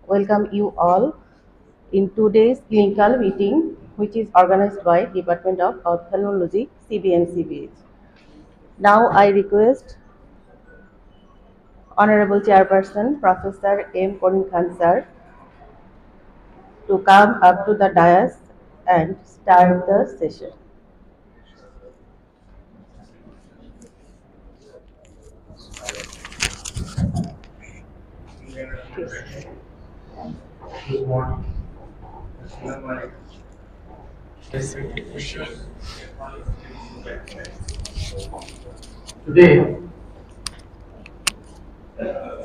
Welcome you all in today's clinical meeting, which is organized by Department of Ophthalmology, CBMCB. Now I request Honorable Chairperson Professor M. Karim Khan sir to come up to the dais and start the session. Good morning. Today,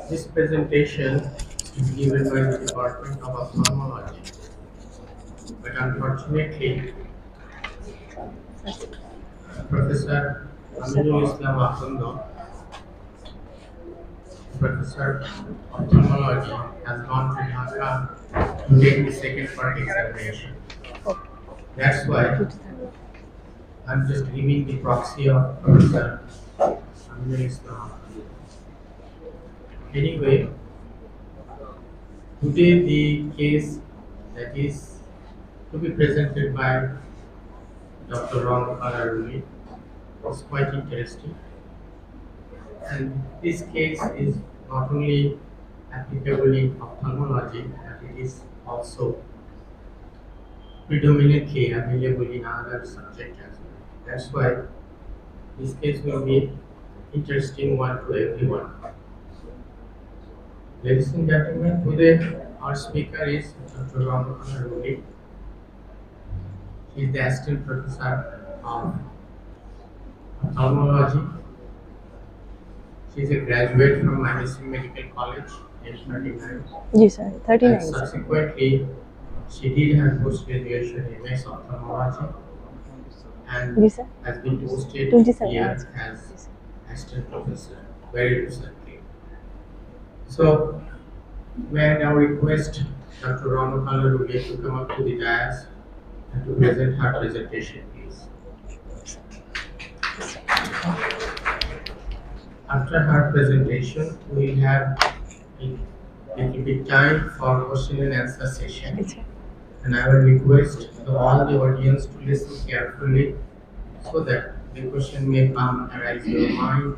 this presentation is given by the Department of Ophthalmology, but unfortunately, Professor Aminul Islam Akhund, Professor of Ophthalmology, has gone to Dhaka to take the second part examination. That's why I'm just giving the proxy of Professor Aminul Islam. Anyway, today the case that is to be presented by Dr. Ram Kararuli is quite interesting. And this case is not only applicable in ophthalmology, but it is also predominantly available in other subjects as well. That's why this case will be interesting one to everyone. Ladies and gentlemen, today our speaker is Dr. Ram Kararuli. He is the assistant professor of ophthalmology. She is a graduate from Mymensingh Medical College in 39. Yes, sir. 39. And subsequently, she did her post-graduation in MS Ophthalmology and Yes, sir. has been posted 27 here hours. as assistant professor very recently. So, may I now request Dr. Rama Kalarule to come up to the dais and to present her presentation, please. After her presentation, we will have a little bit time for question and answer session. Yes, sir. And I will request all the audience to listen carefully so that the question may come arise in your mind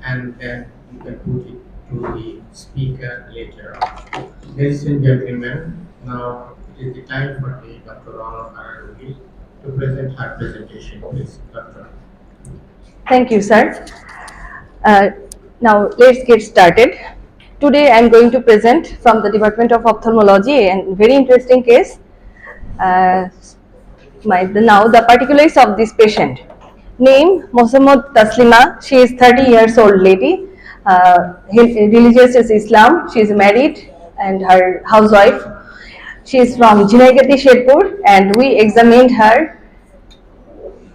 and then you can put it to the speaker later on. Ladies and gentlemen, now it is the time for the Dr. Rama Kararuli to present her presentation. Please, Dr. Thank you, sir. Now let's get started. Today I am going to present from the Department of Ophthalmology a very interesting case. Now the particulars of this patient. Name Mohammad Taslima. She is 30 years old lady. Religious is Islam. She is married and her housewife. She is from Jinaigati Sherpur and we examined her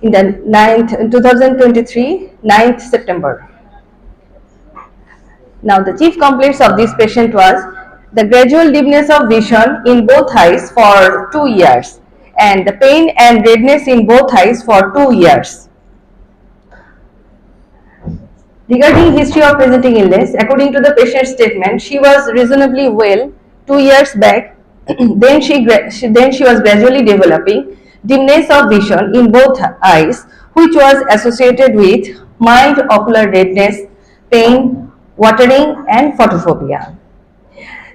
in the 2023, 9th September. Now the chief complaints of this patient was the gradual dimness of vision in both eyes for 2 years and the pain and redness in both eyes for 2 years. Regarding history of presenting illness, according to the patient's statement, she was reasonably well 2 years back. then she was gradually developing dimness of vision in both eyes, which was associated with mild ocular redness, pain, watering, and photophobia.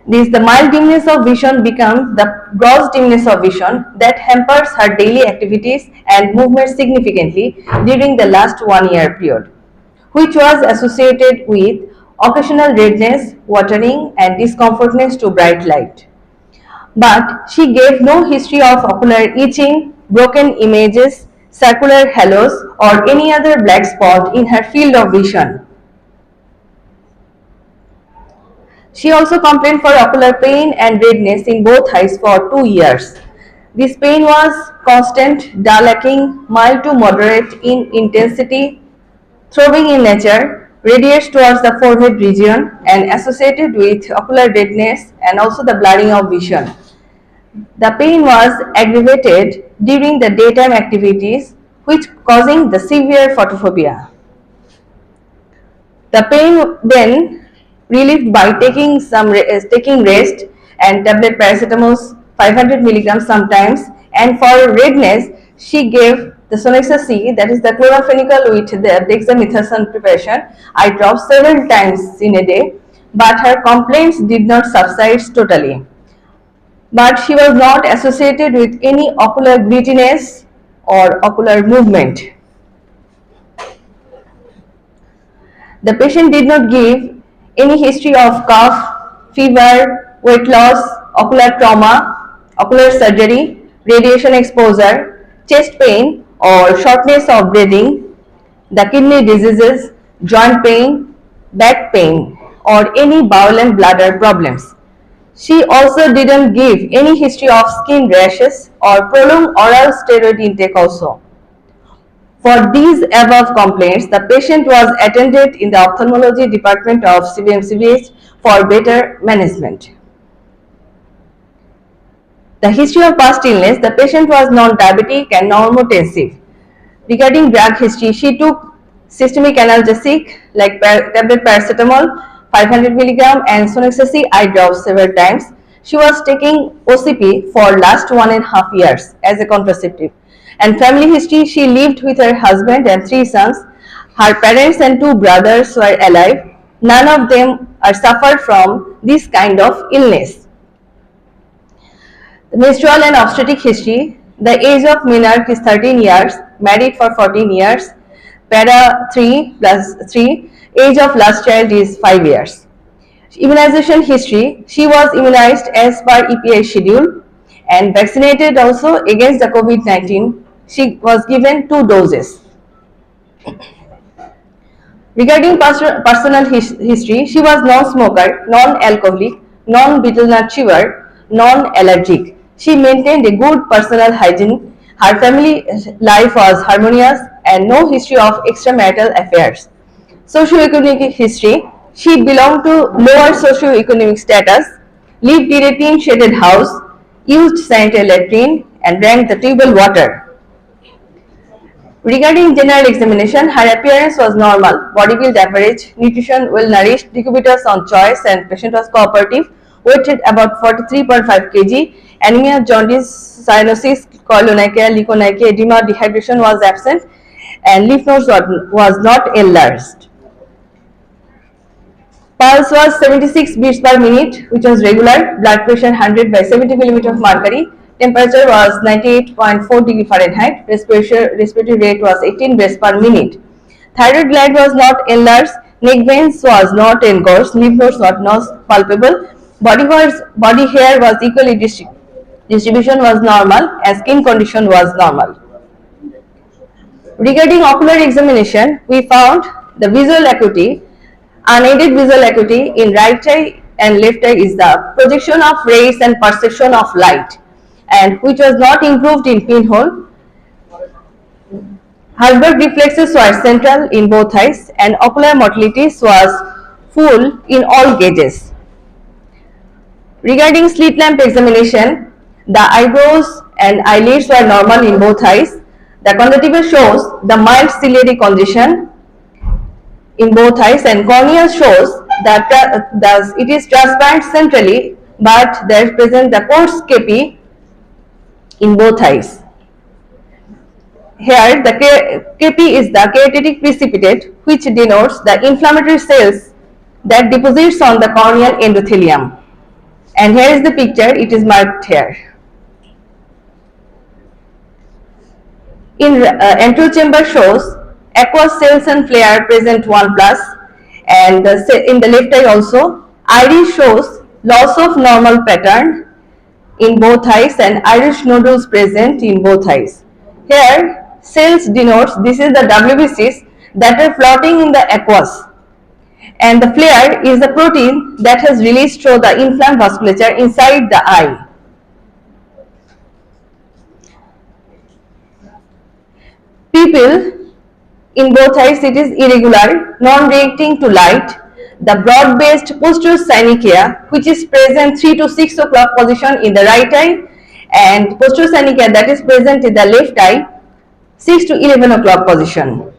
The mild dimness of vision becomes the gross dimness of vision that hampers her daily activities and movement significantly during the last 1 year period, which was associated with occasional redness, watering, and discomfortness to bright light. But she gave no history of ocular itching, broken images, circular halos, or any other black spot in her field of vision. She also complained for ocular pain and redness in both eyes for 2 years. This pain was constant, dull-aching, mild to moderate in intensity, throbbing in nature, radiates towards the forehead region, and associated with ocular redness and also the blurring of vision. The pain was aggravated during the daytime activities, which causing the severe photophobia. The pain then relieved by taking rest and tablet paracetamol 500 milligrams sometimes. And for redness, she gave the Sonexa C, that is the chloramphenicol with the dexamethasone preparation, eye drops several times in a day, but her complaints did not subside totally. But she was not associated with any ocular grittiness or ocular movement. The patient did not give any history of cough, fever, weight loss, ocular trauma, ocular surgery, radiation exposure, chest pain or shortness of breathing, the kidney diseases, joint pain, back pain, or any bowel and bladder problems. She also didn't give any history of skin rashes or prolonged oral steroid intake also. For these above complaints, the patient was attended in the ophthalmology department of CBMCB for better management. The history of past illness, the patient was non-diabetic and normotensive. Regarding drug history, she took systemic analgesic like tablet paracetamol 500 milligram and Sonexa eye drops several times. She was taking OCP for last 1.5 years as a contraceptive. And family history, she lived with her husband and 3 sons. Her parents and 2 brothers were alive. None of them are suffered from this kind of illness. The menstrual and obstetric history, the age of menarche is 13 years, married for 14 years, para 3 plus 3, age of last child is 5 years. Immunization history, she was immunized as per EPI schedule and vaccinated also against the COVID-19. She was given 2 doses. Regarding personal history, she was non-smoker, non-alcoholic, non-betel nut chewer, non-allergic. She maintained a good personal hygiene. Her family life was harmonious and no history of extramarital affairs. Socioeconomic history, she belonged to lower socioeconomic status, lived in a tin-shaded house, used sanitary latrine and drank the table water. Regarding general examination, her appearance was normal, body build average, nutrition well nourished, decubitus on choice and patient was cooperative, weighted about 43.5 kg, anemia, jaundice, cyanosis, koilonychia, leukocythemia, edema, dehydration was absent and lymph nodes was not enlarged. Pulse was 76 beats per minute, which was regular, blood pressure 100 by 70 mm of mercury, temperature was 98.4 degree Fahrenheit, respiratory rate was 18 breaths per minute. Thyroid gland was not enlarged, neck veins was not engorged, lymph nodes were not palpable, body hair was equally distribution was normal and skin condition was normal. Regarding ocular examination, we found the visual acuity, unaided visual acuity in right eye and left eye is the projection of rays and perception of light, and which was not improved in pinhole. Hallberg reflexes were central in both eyes and ocular motility was full in all gauges. Regarding slit lamp examination, the eyebrows and eyelids were normal in both eyes. The conjunctiva shows the mild ciliary congestion in both eyes and cornea shows that it is transparent centrally, but there is present the coarse kepi in both eyes. Here the kepi is the keratotic precipitate, which denotes the inflammatory cells that deposits on the corneal endothelium. And here is the picture, it is marked here. In antero chamber shows aqueous cells and flare present 1 plus, and in the left eye also iris shows loss of normal pattern in both eyes and iris nodules present in both eyes. Here cells denotes this is the WBCs that are floating in the aqueous, and the flare is the protein that has released through the inflamed vasculature inside the eye. Pupil in both eyes it is irregular, non-reacting to light. The broad-based posterior synechia, which is present 3 to 6 o'clock position in the right eye, and posterior synechia that is present in the left eye 6 to 11 o'clock position,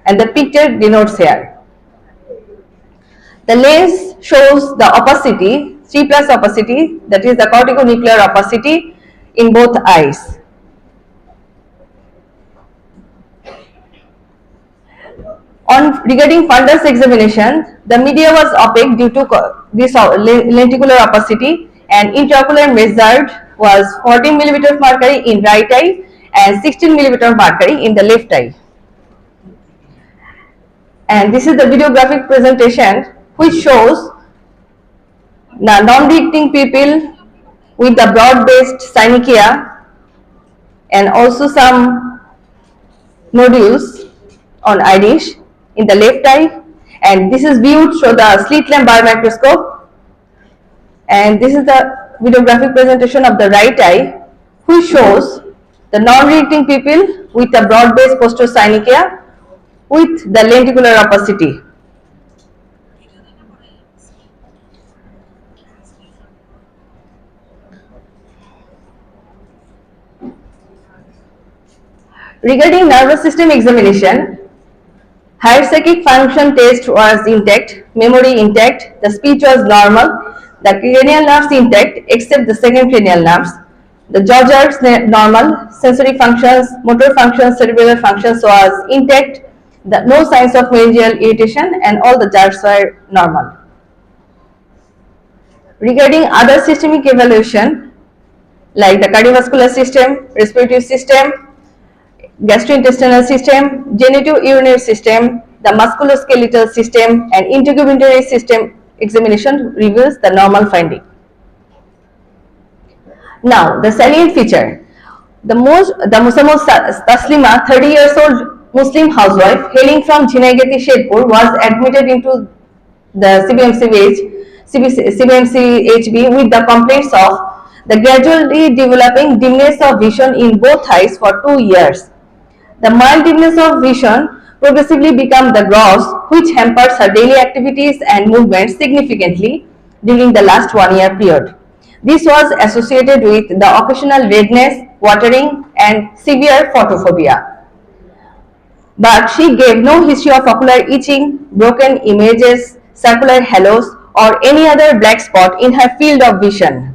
and the picture denotes here. The lens shows the opacity, 3 plus opacity, that is the corticonuclear opacity in both eyes. On regarding fundus examination, the media was opaque due to this lenticular opacity, and intraocular measured was 14 mm of mercury in right eye and 16 mm of mercury in the left eye. And this is the videographic presentation which shows the non-reacting pupil with the broad-based synechia and also some nodules on iris in the left eye, and this is viewed through the slit lamp biomicroscope, and this is the videographic presentation of the right eye which shows the non-reacting pupil with a broad-based posterior synechia with the lenticular opacity. Regarding nervous system examination, higher psychic function test was intact, memory intact, the speech was normal, the cranial nerves intact except the second cranial nerves, the jaw jerks normal, sensory functions, motor functions, cerebral functions was intact, no signs of meningeal irritation, and all the jerks were normal. Regarding other systemic evaluation like the cardiovascular system, respiratory system, gastrointestinal system, genitourinary system, the musculoskeletal system, and integumentary system examination reveals the normal finding. Now, the salient feature. The Musamud Taslima, 30 years old Muslim housewife hailing from Jhinaigati Shedpur, was admitted into the CBMCHB with the complaints of the gradually developing dimness of vision in both eyes for 2 years. The mild dimness of vision progressively became the gross, which hampers her daily activities and movements significantly during the last 1 year period. This was associated with the occasional redness, watering, and severe photophobia. But she gave no history of ocular itching, broken images, circular halos, or any other black spot in her field of vision.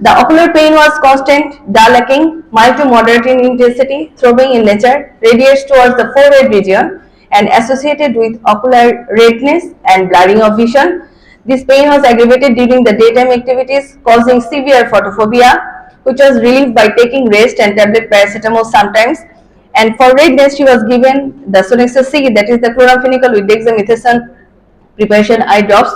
The ocular pain was constant, dull aching, mild to moderate in intensity, throbbing in nature, radiates towards the forehead region, and associated with ocular redness and blurring of vision. This pain was aggravated during the daytime activities, causing severe photophobia, which was relieved by taking rest and tablet paracetamol sometimes. And for redness, she was given the Sonexo C, that is the chloramphenicol with dexamethasone preparation eye drops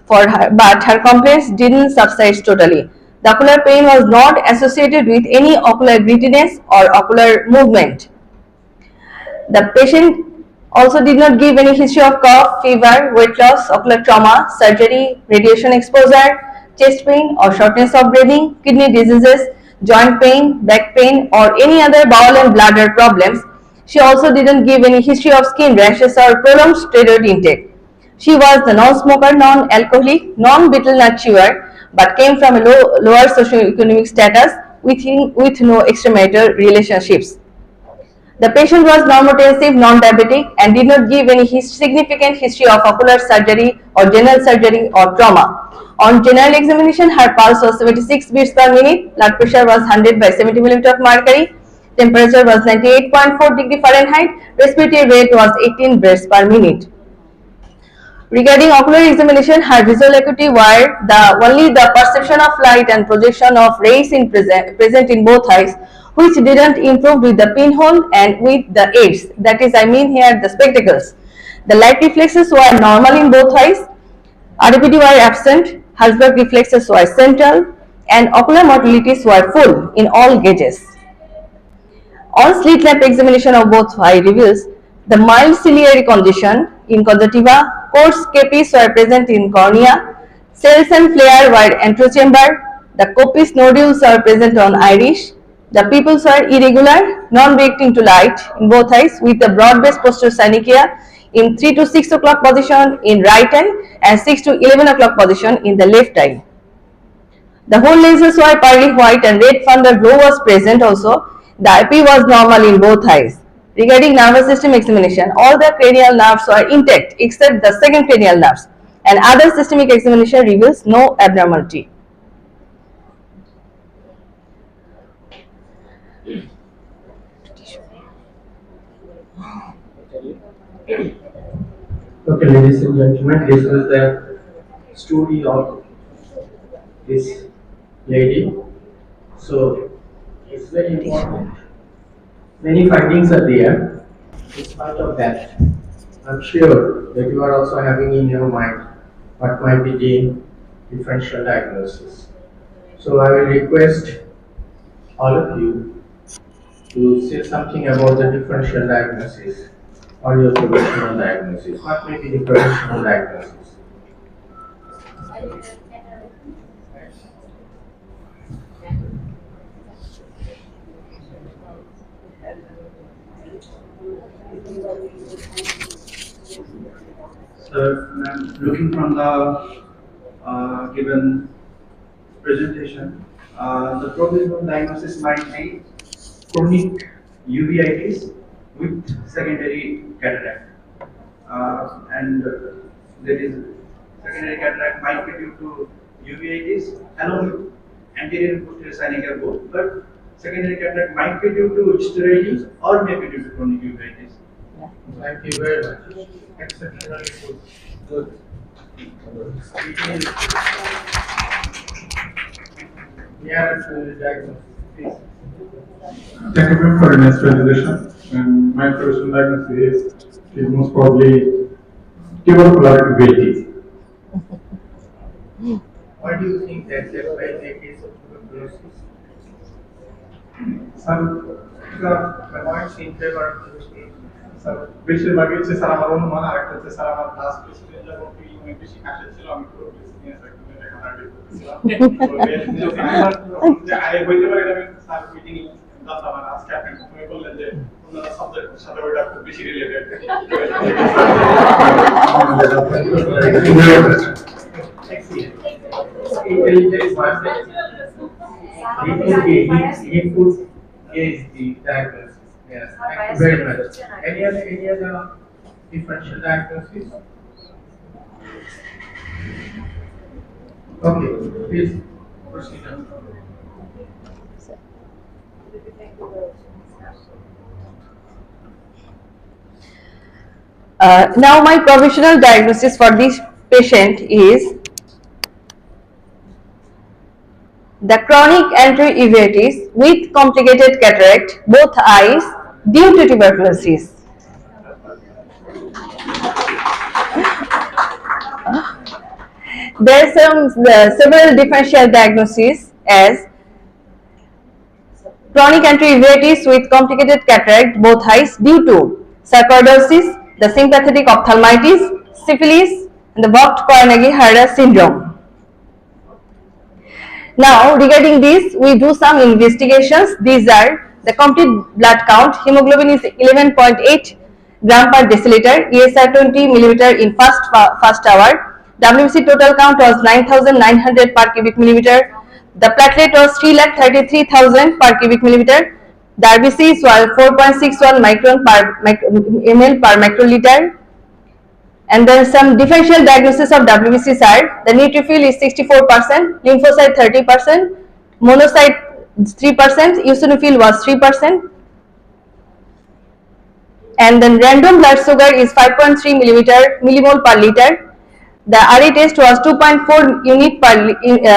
but her complaints didn't subside totally. The ocular pain was not associated with any ocular grittiness or ocular movement. The patient also did not give any history of cough, fever, weight loss, ocular trauma, surgery, radiation exposure, chest pain or shortness of breathing, kidney diseases, joint pain, back pain, or any other bowel and bladder problems. She also didn't give any history of skin rashes or prolonged steroid intake. She was the non-smoker, non-alcoholic, non-betel nut chewer, but came from a lower socioeconomic status with no extramarital relationships. The patient was normotensive, non-diabetic, and did not give any significant history of ocular surgery or general surgery or trauma. On general examination, her pulse was 76 beats per minute, blood pressure was 100 by 70 mm of mercury, temperature was 98.4 degree Fahrenheit, respiratory rate was 18 breaths per minute. Regarding ocular examination, her visual acuity were only the perception of light and projection of rays present in both eyes, which didn't improve with the pinhole and with the aids, that is, I mean here the spectacles. The light reflexes were normal in both eyes, RPD were absent, Halsberg reflexes were central, and ocular motilities were full in all gauges. On slit lamp examination of both eye reveals the mild ciliary congestion in conjunctiva, coarse capes were present in cornea, cells and flare were antrochamber, the copious nodules were present on iris, the pupils were irregular, non-reacting to light in both eyes with the broad-based posterior synechia in 3 to 6 o'clock position in right eye and 6 to 11 o'clock position in the left eye. The whole lenses were pearly white and red fundal glow was present also. The IP was normal in both eyes. Regarding nervous system examination, all the cranial nerves are intact except the second cranial nerves, and other systemic examination reveals no abnormality. Okay, ladies and gentlemen, this is the story of this lady. So it's very important. Many findings are there. In spite of that, I'm sure that you are also having in your mind what might be the differential diagnosis. So I will request all of you to say something about the differential diagnosis or your provisional diagnosis. What may be the provisional diagnosis? So, looking from the given presentation, the provisional diagnosis might be chronic uveitis with secondary cataract, and there is secondary cataract might be due to uveitis along with anterior and posterior Sadequel both, but secondary cataract might be due to steroids or maybe due to chronic uveitis. Thank you very much. Exceptionally good. Good. Yeah, diagnosis, please. Thank you for the next presentation. And my professional diagnosis is most probably tuberculosis. Why do you think that there might be a case of tuberculosis? Some The points in favor of tuberculosis. বেশিরভাগ হচ্ছে sir আমার অনুমান আর একটা হচ্ছে sir আমার last পেশেন্টের যখন অনেক বেশি কাশি ছিল আমি পুরো নিয়ে এখন হার্ডলি করতেছিলাম যে আই বলতে পারি আমি স্যার মিটিং দাদা আমার আজকে আপনি তুমি বললেন যে অন্যান্য সাবজেক্টের সাথে ওইটা খুব বেশি related He could gauge the diagnosis. Yes, thank you very much. Any other differential diagnosis? Okay, please proceed on. Now my provisional diagnosis for this patient is the chronic anterior-uveitis with complicated cataract, both eyes, due to tuberculosis. There are several differential diagnoses as chronic anterior-uveitis with complicated cataract, both eyes, due to sarcoidosis, the sympathetic ophthalmitis, syphilis, and the Vogt-Koyanagi-Hara syndrome. Now, regarding this, we do some investigations. These are the complete blood count. Hemoglobin is 11.8 gram per deciliter, ESR 20 millimeter in first hour. WBC total count was 9,900 per cubic millimeter. The platelet was 3,33,000 per cubic millimeter. The RBC was 4.61 micron per ml per microliter. And then some differential diagnosis of WBCs are the neutrophil is 64%, lymphocyte 30%, monocyte 3%, eosinophil was 3%, and then random blood sugar is 5.3 millimole per liter. The RA test was 2.4 unit per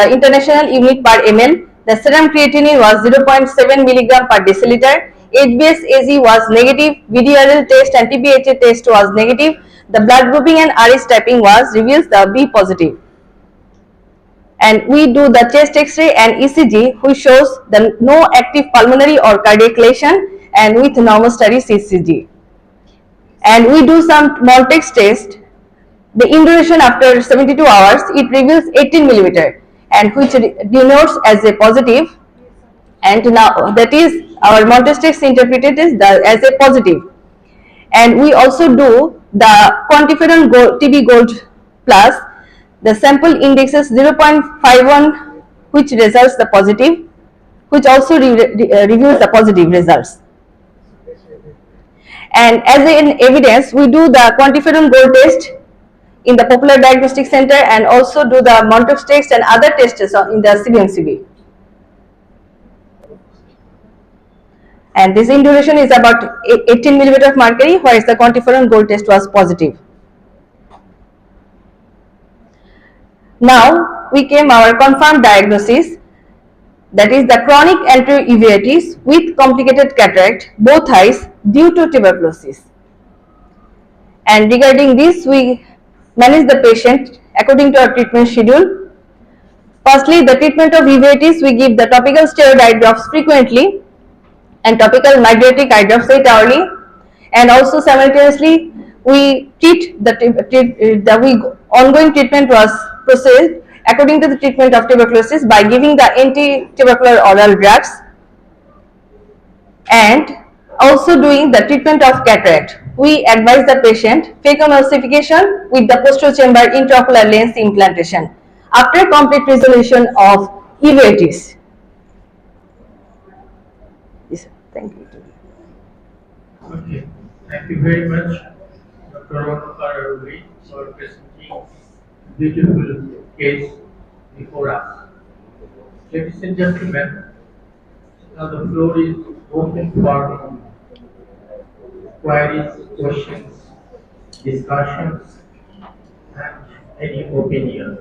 international unit per ml. The serum creatinine was 0.7 milligram per deciliter. HbS-Ag was negative. VDRL test and TBHA test was negative. The blood grouping and RS typing reveals the B positive. And we do the chest X-ray and ECG, which shows the no active pulmonary or cardiac lesion and with normostudy ECG. And we do some Maltex test. The induration after 72 hours, it reveals 18 millimeter and which denotes as a positive. And now that is our Maltex test interpreted as a positive. And we also do the quantiferon TB Gold Plus. The sample index is 0.51, which results the positive, which also reveals the positive results. And as in evidence, we do the quantiferon gold test in the Popular Diagnostic Center and also do the Montauk's test and other tests in the CBMCB. And this induration is about 18 mm of mercury, whereas the quantiferon gold test was positive. Now we came our confirmed diagnosis, that is the chronic anterior uveitis with complicated cataract, both eyes, due to tuberculosis. And regarding this, we manage the patient according to our treatment schedule. Firstly, the treatment of uveitis, we give the topical steroid eye drops frequently and topical mydriatic eye drops 8 hourly, and also simultaneously we treat the ongoing treatment was processed according to the treatment of tuberculosis by giving the anti-tubercular oral drugs and also doing the treatment of cataract. We advise the patient phacoemulsification with the posterior chamber intraocular lens implantation after complete resolution of uveitis. Yes, thank you. Okay, thank you very much, Dr. Winnerpar, for presenting beautiful case before us. Ladies and gentlemen, now the floor is open for queries, questions, discussions, and any opinion.